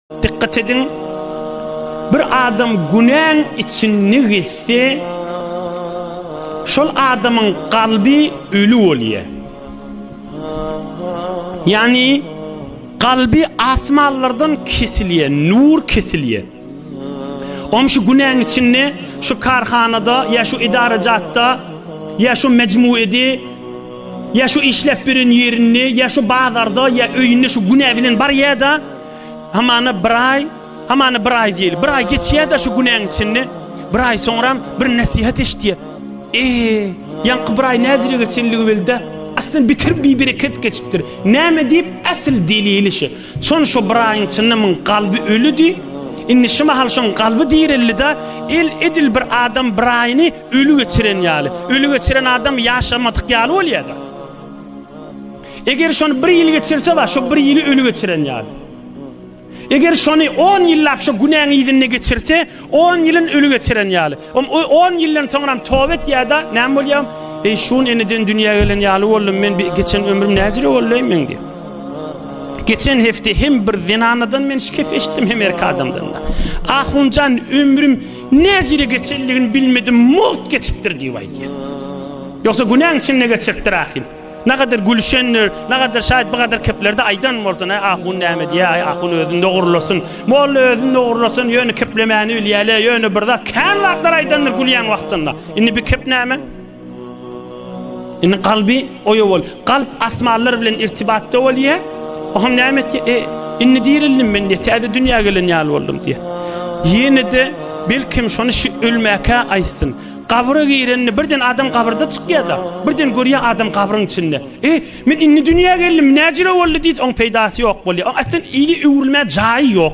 Dikkat edin, bir adam günahın içine gitse, şol adamın kalbi ölü oluyor. Yani kalbi asmallardan kesiliyor, nur kesiliyor. Şu günahın içinde, şu karhanada, ya şu idarecatta, ya şu mecmuede, ya şu işlep birin yerinde, ya şu bağlarda, ya öyünde şu günah bilen bar ya da hamana bir ay değil. Bir ay geçiyor da şu günahın içinde. Bir ay sonra bir nasihat iştiyor. Yankı bir ay nezire geçirliği bildi. Aslında bitir bir bereket geçiptir. Neyme deyip asıl delili şu. Son şu bir ayın içinde min kalbi ölüdü. İnni şu mahal şun kalbi dirilli de edil bir adam bir ayını ölü geçiren yali. Ölü geçiren adam yaşamadık yali oluyor da. Eğer şunu bir yıl geçirse de şu bir yılı ölü geçiren yali. Eğer şunu 10 yıllap şu günahın yedinine geçirse 10 yılın ölü geçiren yali. 10 yıldan sonra tövbe ya da ne oluyor? Şun eniden dünyaya gelen yali oldum ben geçen ömrüm necire olayım ben diye. Geçen hafta hem bir zinanadan ben şikayet ettim hem erkek adamdan da. Ahuncan ömrüm necire geçerliğini bilmedim mult geçiptir diye. Yoksa günahın içine geçirttir ahim. Ne kadar gülşenler, ne kadar şahit bu kadar keplerde aydan mı olsun? Ahun neyme diye, ahun özünde uğurlasın. Moğlu özünde uğurlasın, yönü keplemeni üliyele, yönü burada. Kanlardır aydandır gülyen vaktında. İnni bir kep neyme? İnni kalbi oyu ol. Kalp asmallar bilen irtibatta ol ya. Ohum neyme ki, inni dirildim ben diye, teade dünya gelen yal oldum diye. Yine de belkim şunu şu ölmeke aysın. Kabra girenni birden adam kabrda çıkıyor da. Birden görüyor adam kabrın içinde. Men inni dünya geldim necire oldu deyit on peydası yok boluyor. Aslında iyi övülme cayı yok.